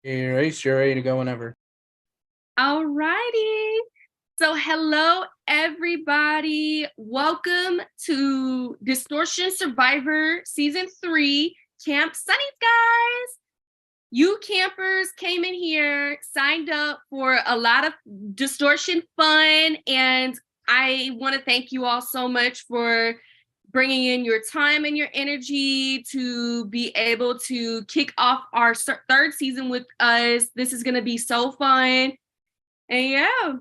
Race, you're ready to go whenever. All righty. So, hello, everybody. Welcome to Distortion Survivor Season 3 Camp Sunnies, guys. You campers came in here, signed up for a lot of distortion fun, and I want to thank you all so much for bringing in your time and your energy to be able to kick off our third season with us. This is going to be so fun. And yeah,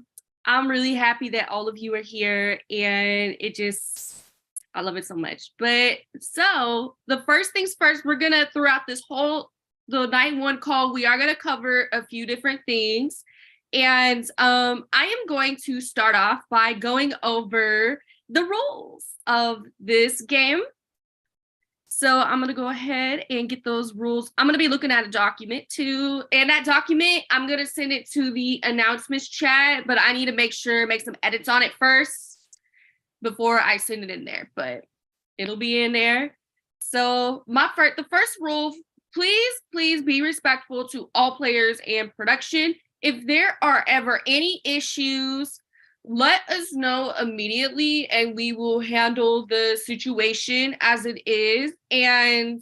I'm really happy that all of you are here, and I love it so much. But so the first things first, we're gonna throughout the night one call, we are gonna cover a few different things. And I am going to start off by going over the rules of this game. So I'm going to go ahead and get those rules. I'm going to be looking at a document too. And that document, I'm going to send it to the announcements chat, but I need to make some edits on it first before I send it in there, but it'll be in there. So the first rule, please be respectful to all players and production. If there are ever any issues, let us know immediately and we will handle the situation as it is. And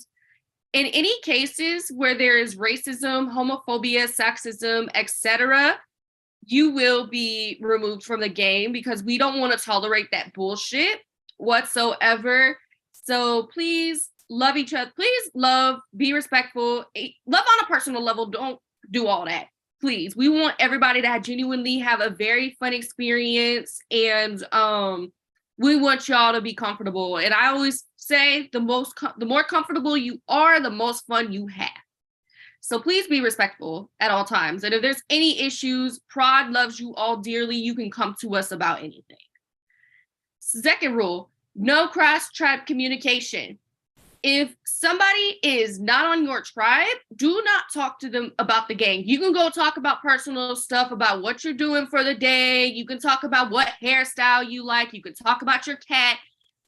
in any cases where there is racism, homophobia, sexism, etc., you will be removed from the game because we don't want to tolerate that bullshit whatsoever. So please love each other. Please love, be respectful, love on a personal level. Don't do all that. Please, we want everybody to genuinely have a very fun experience, and we want y'all to be comfortable. And I always say the more comfortable you are, the most fun you have. So please be respectful at all times. And if there's any issues, Prod loves you all dearly. You can come to us about anything. Second rule, no cross-tribe communication. If somebody is not on your tribe, do not talk to them about the game. You can go talk about personal stuff, about what you're doing for the day. You can talk about what hairstyle you like. You can talk about your cat.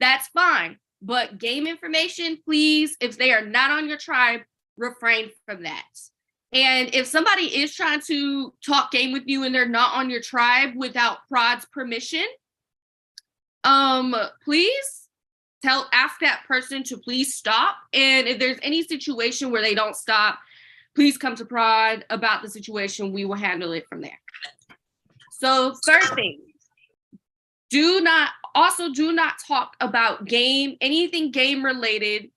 That's fine. But game information, please, if they are not on your tribe, refrain from that. And if somebody is trying to talk game with you and they're not on your tribe without Prod's permission, please ask that person to please stop. And if there's any situation where they don't stop, please come to Prod about the situation. We will handle it from there. So third thing, do not talk about anything game related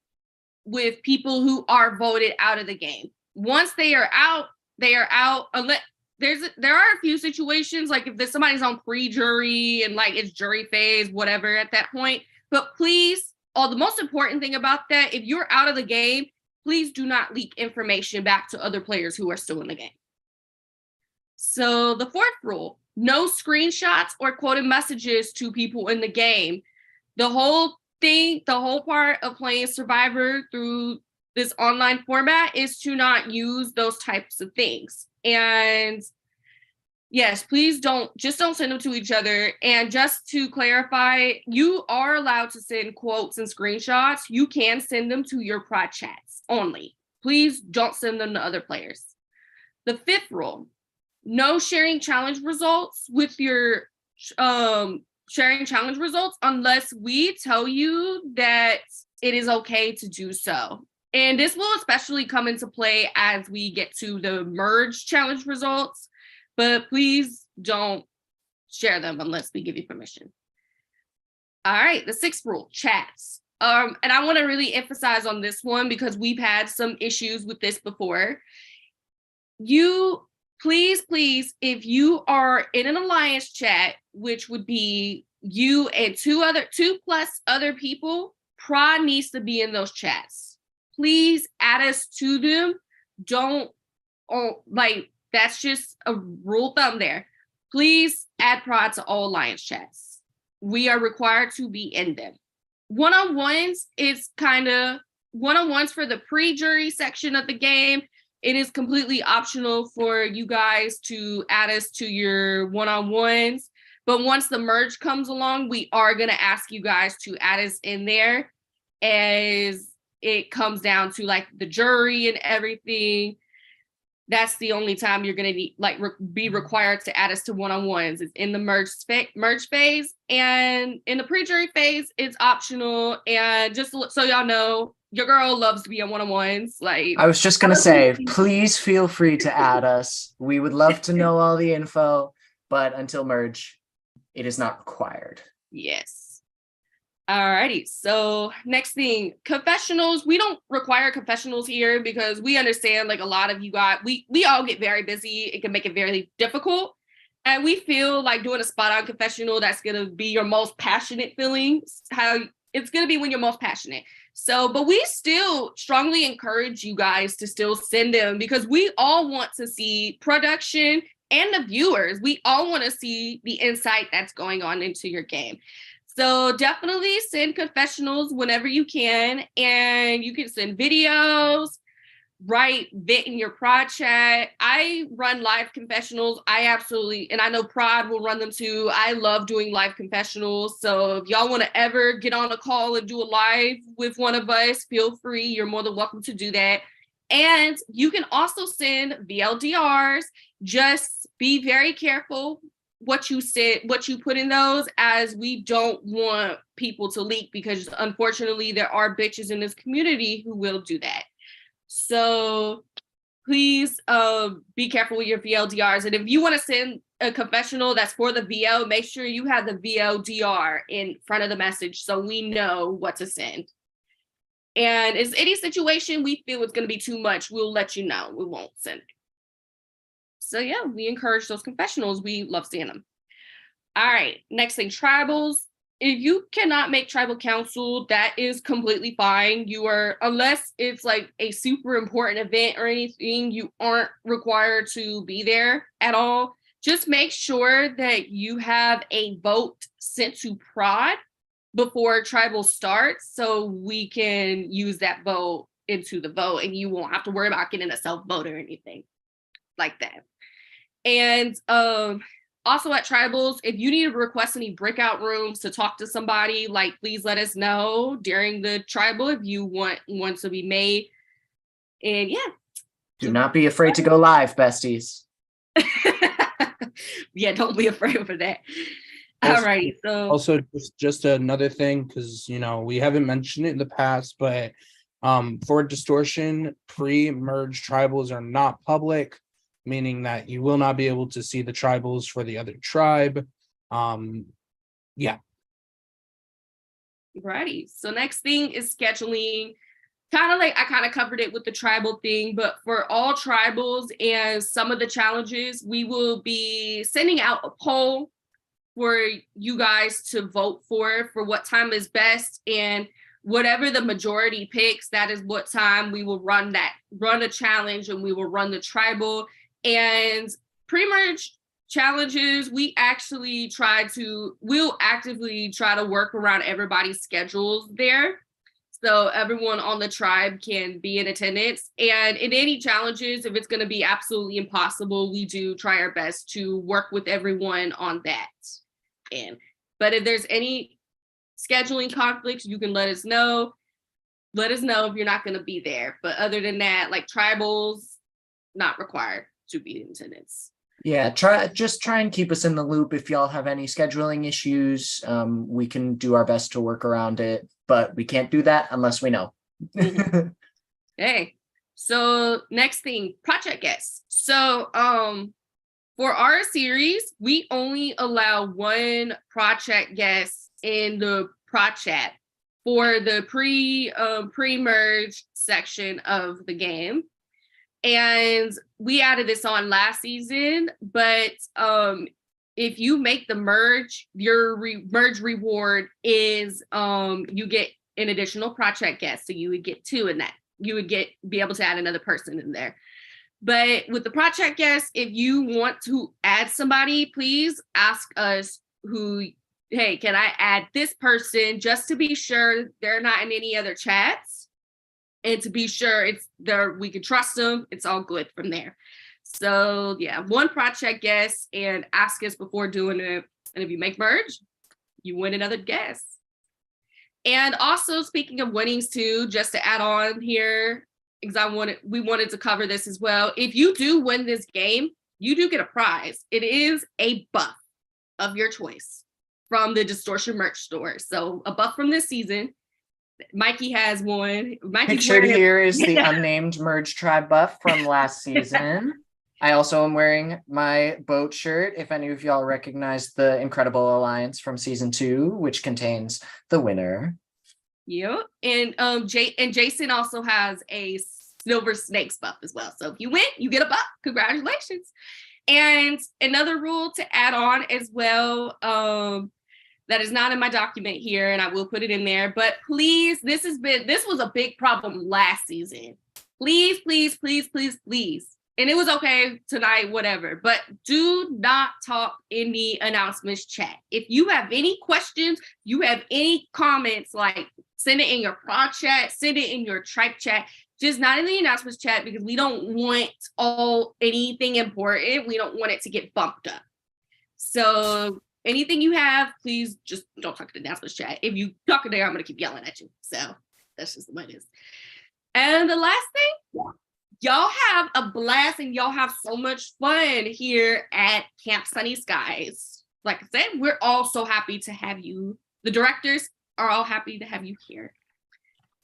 with people who are voted out of the game. Once they are out, they are out. Unless there are a few situations, like if somebody's on pre-jury and like it's jury phase, whatever at that point. But please, the most important thing about that, if you're out of the game, please do not leak information back to other players who are still in the game. So the fourth rule, no screenshots or quoted messages to people in the game. The whole part of playing Survivor through this online format is to not use those types of things. And yes, please don't send them to each other. And just to clarify, you are allowed to send quotes and screenshots. You can send them to your Prod chats only. Please don't send them to other players. The fifth rule, no sharing challenge results with your sharing challenge results unless we tell you that it is okay to do so. And this will especially come into play as we get to the merge challenge results, but please don't share them unless we give you permission. All right, the sixth rule, chats. And I want to really emphasize on this one because we've had some issues with this before. Please, if you are in an alliance chat, which would be you and two plus other people, Prod needs to be in those chats. Please add us to them. That's just a rule of thumb there. Please add Prod to all alliance chats. We are required to be in them. One-on-ones is kind of one-on-ones for the pre-jury section of the game. It is completely optional for you guys to add us to your one-on-ones. But once the merge comes along, we are going to ask you guys to add us in there as it comes down to like the jury and everything. that's the only time you're going to need be required to add us to one-on-ones. It's in the merge phase, and in the pre-jury phase it's optional. And just so y'all know, your girl loves to be on one-on-ones. Like, I was just gonna say, please feel free to add us. We would love to know all the info, but until merge, it is not required. yes. Alrighty, so next thing, confessionals. We don't require confessionals here because we understand, like, a lot of you got, we all get very busy. It can make it very difficult. And we feel like doing a spot on confessional, that's gonna be your most passionate feelings, how it's gonna be when you're most passionate. So, but we still strongly encourage you guys to still send them, because we all want to see production, and the viewers, we all want to see the insight that's going on into your game. So definitely send confessionals whenever you can, and you can send videos, write vent in your prod chat. I run live confessionals. And I know Prod will run them too. I love doing live confessionals. So if y'all want to ever get on a call and do a live with one of us, feel free. You're more than welcome to do that. And you can also send VLDRs. Just be very careful what you put in those, as we don't want people to leak, because unfortunately there are bitches in this community who will do that. So please be careful with your VLDRs. And if you want to send a confessional that's for the VO, make sure you have the VLDR in front of the message so we know what to send. And if any situation we feel it's going to be too much, we'll let you know. We won't send it. So yeah, we encourage those confessionals. We love seeing them. All right, next thing, tribals. If you cannot make tribal council, that is completely fine. Unless it's like a super important event or anything, you aren't required to be there at all. Just make sure that you have a vote sent to Prod before tribal starts, so we can use that vote into the vote, and you won't have to worry about getting a self-vote or anything like that. And also at tribals, if you need to request any breakout rooms to talk to somebody, like, please let us know during the tribal if you want one to be made. And yeah. Do not be afraid to go live, besties. Yeah, don't be afraid for that. Also, Alrighty, so also just another thing, because we haven't mentioned it in the past, but for Distortion, pre-merge tribals are not public, meaning that you will not be able to see the tribals for the other tribe. Yeah. Righty. So next thing is scheduling. I kind of covered it with the tribal thing, but for all tribals and some of the challenges, we will be sending out a poll for you guys to vote for what time is best, and whatever the majority picks, that is what time we will run a challenge, and we will run the tribal. And pre-merge challenges, we'll actively try to work around everybody's schedules there, so everyone on the tribe can be in attendance. And in any challenges, if it's going to be absolutely impossible, we do try our best to work with everyone on that. But if there's any scheduling conflicts, you can let us know. Let us know if you're not going to be there. But other than that, like, tribals, not required to be in attendance. Yeah, try and keep us in the loop if y'all have any scheduling issues. We can do our best to work around it, but we can't do that unless we know. Mm-hmm. Hey, so next thing, project guests. So for our series, we only allow one project guest in the prod chat for the pre-merge section of the game. And we added this on last season, but if you make the merge, your merge reward is you get an additional project guest. So you would get 2 in that. You would be able to add another person in there. But with the project guest, if you want to add somebody, please ask us hey, can I add this person, just to be sure they're not in any other chats, and to be sure it's there, we can trust them. It's all good from there. So yeah, one project guest, and ask us before doing it. And if you make merge, you win another guest. And also, speaking of winnings too, just to add on here, because we wanted to cover this as well. If you do win this game, you do get a prize. It is a buff of your choice from the Distortion merch store. So a buff from this season. Mikey has one. Pictured here is the unnamed Merge Tribe buff from last season. I also am wearing my boat shirt. If any of y'all recognize the Incredible Alliance from season 2, which contains the winner. Yep. And Jason also has a Silver Snakes buff as well. So if you win, you get a buff. Congratulations. And another rule to add on as well, that is not in my document here, and I will put it in there. But please, this was a big problem last season. Please, please, please, please, please. And it was okay tonight, whatever. But do not talk in the announcements chat. If you have any questions, you have any comments, like send it in your prod chat, send it in your tribe chat. Just not in the announcements chat, because we don't want anything important. We don't want it to get bumped up. So anything you have, please just don't talk to the announcements chat. If you talk there, I'm going to keep yelling at you. So that's just the way it is. And the last thing, y'all have a blast and y'all have so much fun here at Camp Sunny Skies. Like I said, we're all so happy to have you. The directors are all happy to have you here.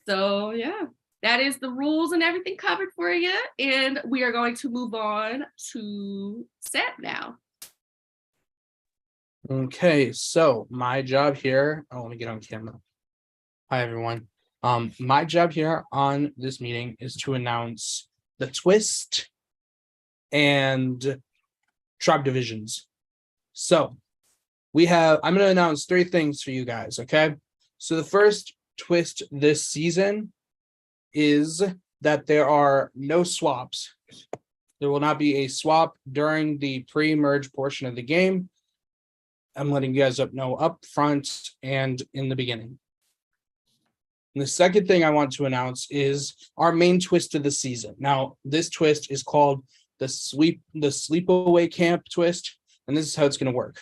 So yeah, that is the rules and everything covered for you. And we are going to move on to Seb now. Okay, so my job here, let me get on camera. Hi, everyone. My job here on this meeting is to announce the twist and tribe divisions. So I'm going to announce 3 things for you guys, okay? So the first twist this season is that there are no swaps. There will not be a swap during the pre-merge portion of the game. I'm letting you guys know up front and in the beginning. And the second thing I want to announce is our main twist of the season. Now, this twist is called the sleepaway camp twist, and this is how it's going to work.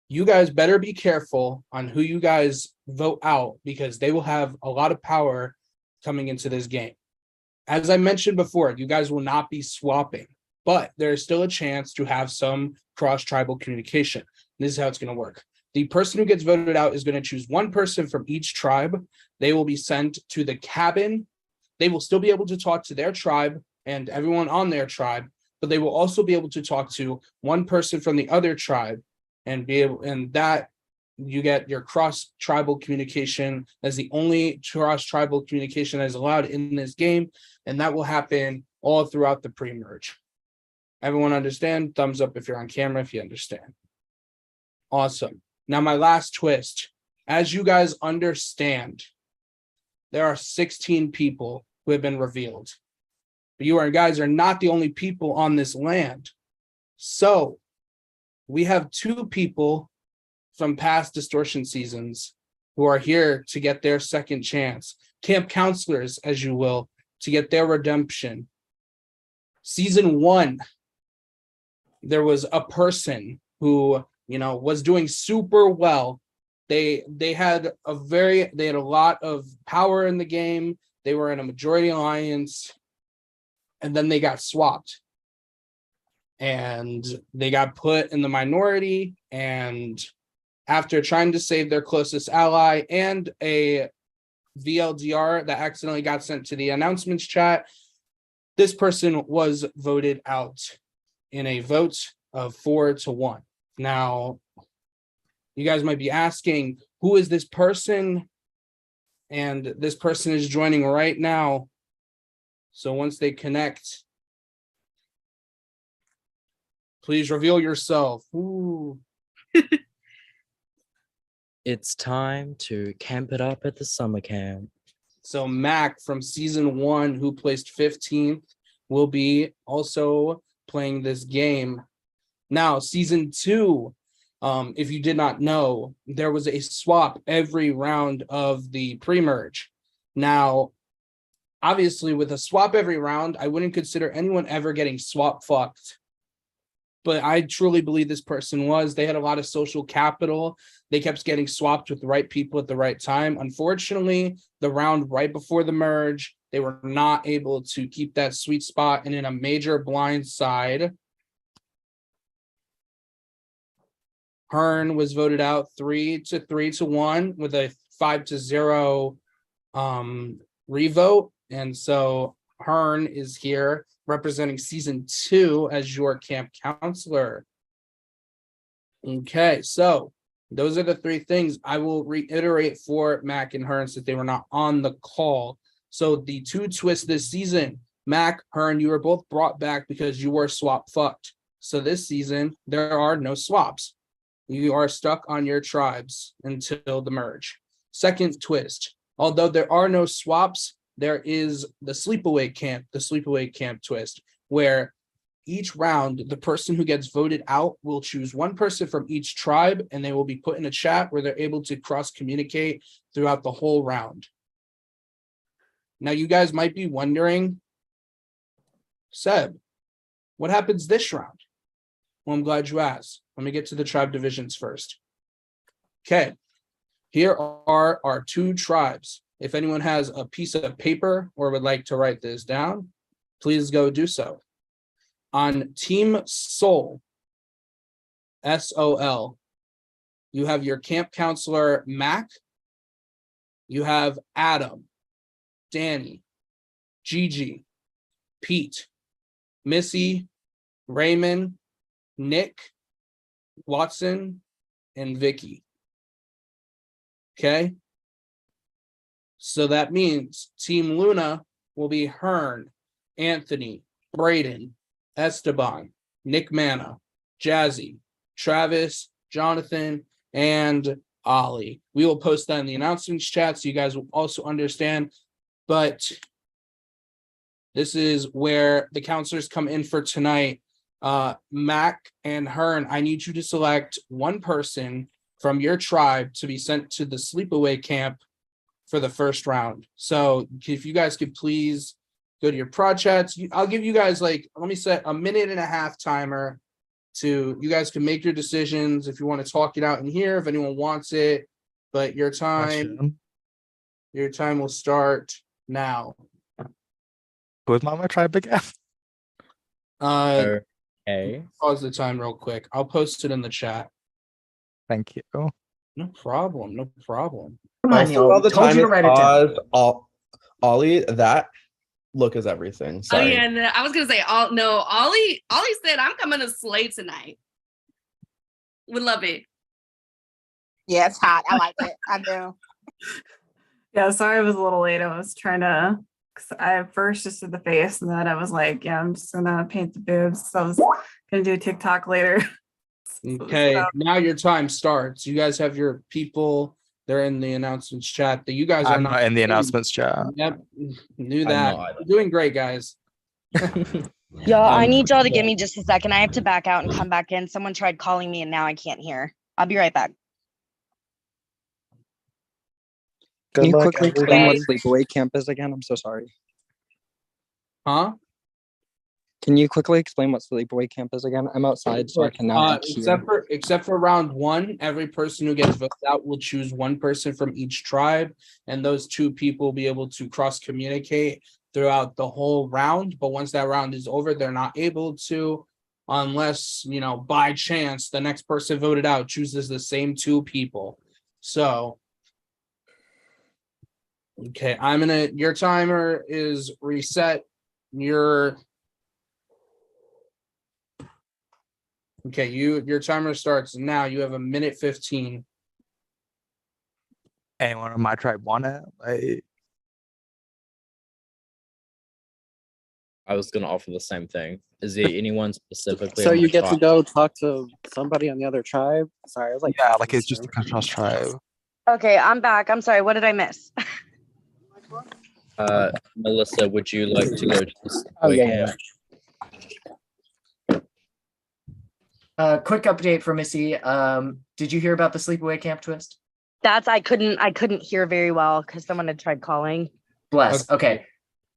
You guys better be careful on who you guys vote out, because they will have a lot of power coming into this game. As I mentioned before, you guys will not be swapping, but there's still a chance to have some cross-tribal communication. This is how it's going to work. The person who gets voted out is going to choose one person from each tribe. They will be sent to the cabin. They will still be able to talk to their tribe and everyone on their tribe, but they will also be able to talk to one person from the other tribe and that you get your cross-tribal communication as the only cross-tribal communication that is allowed in this game, and that will happen all throughout the pre-merge. Everyone understand? Thumbs up if you're on camera if you understand. Awesome. Now, my last twist. As you guys understand, there are 16 people who have been revealed. But you guys are not the only people on this land. So we have 2 people from past Distortion seasons who are here to get their second chance. Camp counselors, as you will, to get their redemption. Season 1, there was a person who was doing super well. They had a lot of power in the game. They were in a majority alliance, and then they got swapped. And they got put in the minority, and after trying to save their closest ally and a VLDR that accidentally got sent to the announcements chat, this person was voted out in a vote of 4-1. Now, you guys might be asking, who is this person? And this person is joining right now. So once they connect, please reveal yourself. Ooh. It's time to camp it up at the summer camp. So Mac from season 1, who placed 15th, will be also playing this game. Now, season 2, if you did not know, there was a swap every round of the pre-merge. Now, obviously, with a swap every round, I wouldn't consider anyone ever getting swap fucked. but I truly believe this person was. They had a lot of social capital. They kept getting swapped with the right people at the right time. Unfortunately, the round right before the merge, they were not able to keep that sweet spot, and in a major blind side, Hearn was voted out 3-1 with a 5-0 revote. And so Hearn is here representing season 2 as your camp counselor. Okay, so those are the 3 things. I will reiterate for Mac and Hearn since they were not on the call. So the 2 twists this season, Mac, Hearn, you were both brought back because you were swap fucked. So this season, there are no swaps. You are stuck on your tribes until the merge. Second twist, although there are no swaps, there is the sleepaway camp twist, where each round, the person who gets voted out will choose one person from each tribe, and they will be put in a chat where they're able to cross communicate throughout the whole round. Now, you guys might be wondering, Seb, what happens this round? Well, I'm glad you asked. Let me get to the tribe divisions first. Okay, here are our 2 tribes. If anyone has a piece of paper or would like to write this down, please go do so. On Team Sol, S-O-L, you have your camp counselor, Mac. You have Adam, Danny, Gigi, Pete, Missy, Raymond, Nick, Watson, and Vicky. Okay. So that means Team Luna will be Hearn, Anthony, Braden, Esteban, Nick Mana, Jazzy, Travis, Jonathan, and Ollie. We will post that in the announcements chat so you guys will also understand. But this is where the counselors come in for tonight. Mac and Hearn, I need you to select one person from your tribe to be sent to the sleepaway camp for the first round. So if you guys could please go to your prod chats. I'll give you guys let me set a 1.5-minute timer to, you guys can make your decisions if you want to talk it out in here, if anyone wants it, but your time will start now. Who's my tribe again? Okay. Pause the time real quick. I'll post it in the chat. Thank you. No problem. No problem. Come on, Also, y'all. while the Told time you to is write it down. paused, Ollie, that look is everything. Oh Sorry. yeah, no, I was gonna say Ollie said I'm coming to slay tonight. Would love it. Yeah, it's hot. I like it. I do. Yeah, sorry I was a little late. I was trying to, cause I first just did the face and then I was like, yeah, I'm just gonna paint the boobs. So I was gonna do TikTok later. Okay, now your time starts. You guys have your people. They're in the announcements chat. That you guys are I'm not in the announcements chat. Yep, knew I'm that. not either. You're doing great, guys. Y'all, I Um, need y'all to give me just a second. I have to back out and come back in. Someone tried calling me and now I can't hear. I'll be right back. Can you luck, quickly explain what everybody. sleepaway camp is again? I'm so sorry. Huh? Can you quickly explain what sleepaway camp is again? I'm outside, so I can now hear. Except for round 1, every person who gets voted out will choose one person from each tribe, and those 2 people will be able to cross communicate throughout the whole round. But once that round is over, they're not able to, unless, by chance the next person voted out chooses the same 2 people. So okay, your timer is reset. Your timer starts now. You have 1:15. Anyone on my tribe want it? Like, I was gonna offer the same thing. Is there anyone specifically? So on you my get to tribe? go talk to somebody on the other tribe? Sorry, I was like, yeah, like it's just a contrast tribe. Okay, I'm back. I'm sorry. What did I miss? Melissa, would you like to go to the Oh, sleepaway yeah, camp? Quick update for Missy. Did you hear about the sleepaway camp twist? I couldn't hear very well because someone had tried calling. Bless. Okay.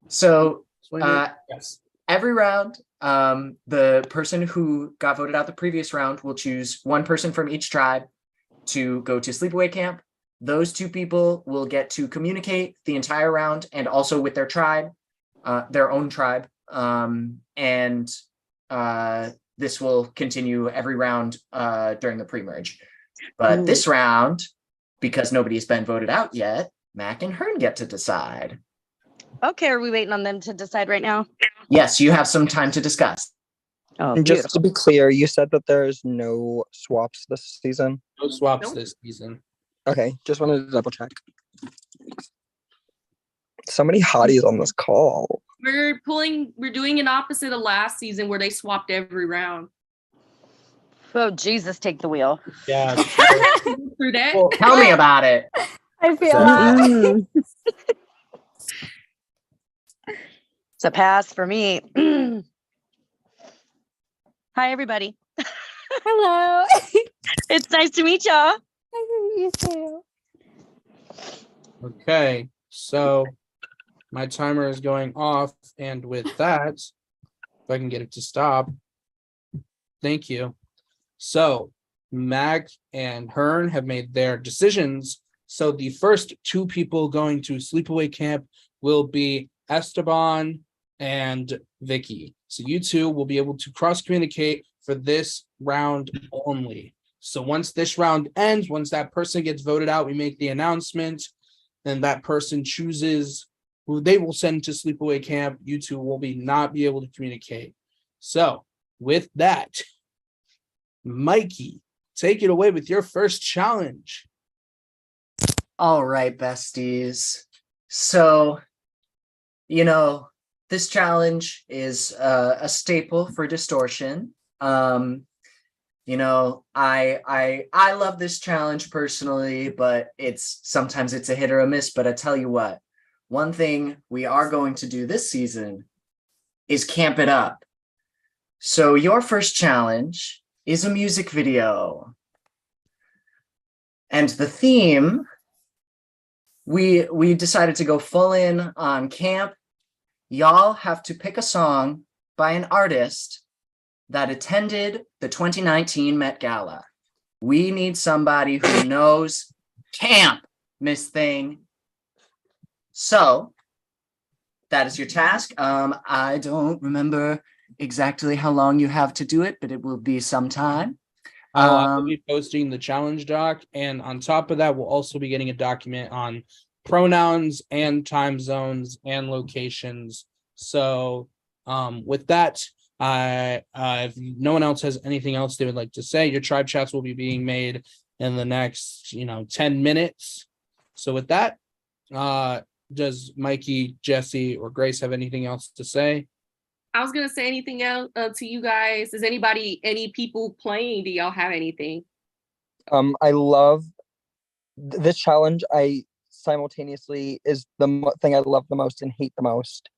So Yes. every round, the person who got voted out the previous round will choose one person from each tribe to go to sleepaway camp. Those two people will get to communicate the entire round and also with their tribe, their own tribe. This will continue every round during the pre-merge. But this round, because nobody's been voted out yet, Mac and Hearn get to decide. Okay, are we waiting on them to decide right now? Yes, you have some time to discuss. Oh, And just to be clear, you said that there's no swaps this season. No swaps Nope. this season. Okay, just wanted to double check. So many hotties on this call. We're doing an opposite of last season where they swapped every round. Oh, Jesus, take the wheel. Yeah. Through that. Well, Tell me about it. I feel So- that. It's a pass for me. Hi, everybody. Hello. It's nice to meet y'all. You too. Okay, so my timer is going off, and with that, if I can get it to stop. Thank you. So Mac and Hearn have made their decisions. So the first two people going to sleepaway camp will be Esteban and Vicky. So you two will be able to cross communicate for this round only. So once this round ends, once that person gets voted out, we make the announcement. Then that person chooses who they will send to sleepaway camp. You two will not be able to communicate. So with that, Mikey, take it away with your first challenge. All right, besties. So, you know, this challenge is a staple for Distortion. You know, I love this challenge personally, but sometimes it's a hit or a miss. But I tell you what, one thing we are going to do this season is camp it up. So your first challenge is a music video. And the theme, we decided to go full in on camp. Y'all have to pick a song by an artist that attended the 2019 Met Gala. We need somebody who knows camp, Miss Thing. So that is your task. I don't remember exactly how long you have to do it, but it will be some time. I will be posting the challenge doc, and on top of that, we'll also be getting a document on pronouns and time zones and locations. So with that, if no one else has anything else they would like to say, your tribe chats will be being made in the next 10 minutes. So with that, does Mikey, Jesse, or Grace have anything else to say? I was gonna say anything else to you guys. Is any people playing? Do y'all have anything? I love this challenge. I simultaneously is the thing I love the most and hate the most.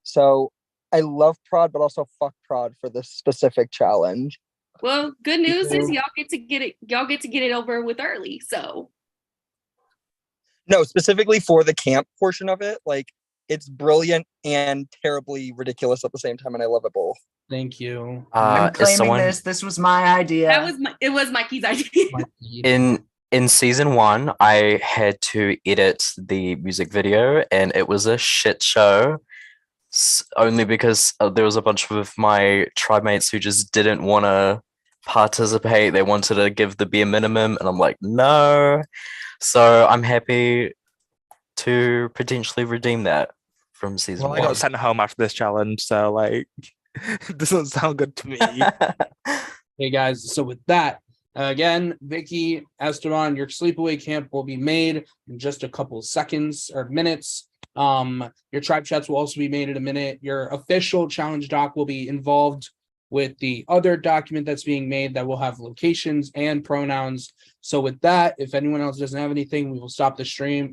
So I love prod, but also fuck prod for this specific challenge. Well, good news is y'all get to get it over with early. So No, specifically for the camp portion of it, like it's brilliant and terribly ridiculous at the same time, and I love it both. Thank you. I'm claiming this was my idea. it was Mikey's idea. In season 1, I had to edit the music video, and it was a shit show. Only because there was a bunch of my tribe mates who just didn't want to participate. They wanted to give the bare minimum, and I'm like, no. So I'm happy to potentially redeem that from season 1. I got sent home after this challenge, so like, it doesn't sound good to me. Hey guys, so with that, again, Vicky, Esteban, your sleepaway camp will be made in just a couple seconds or minutes. Your tribe chats will also be made in a minute. Your official challenge doc will be involved with the other document that's being made that will have locations and pronouns. So with that, if anyone else doesn't have anything, we will stop the stream.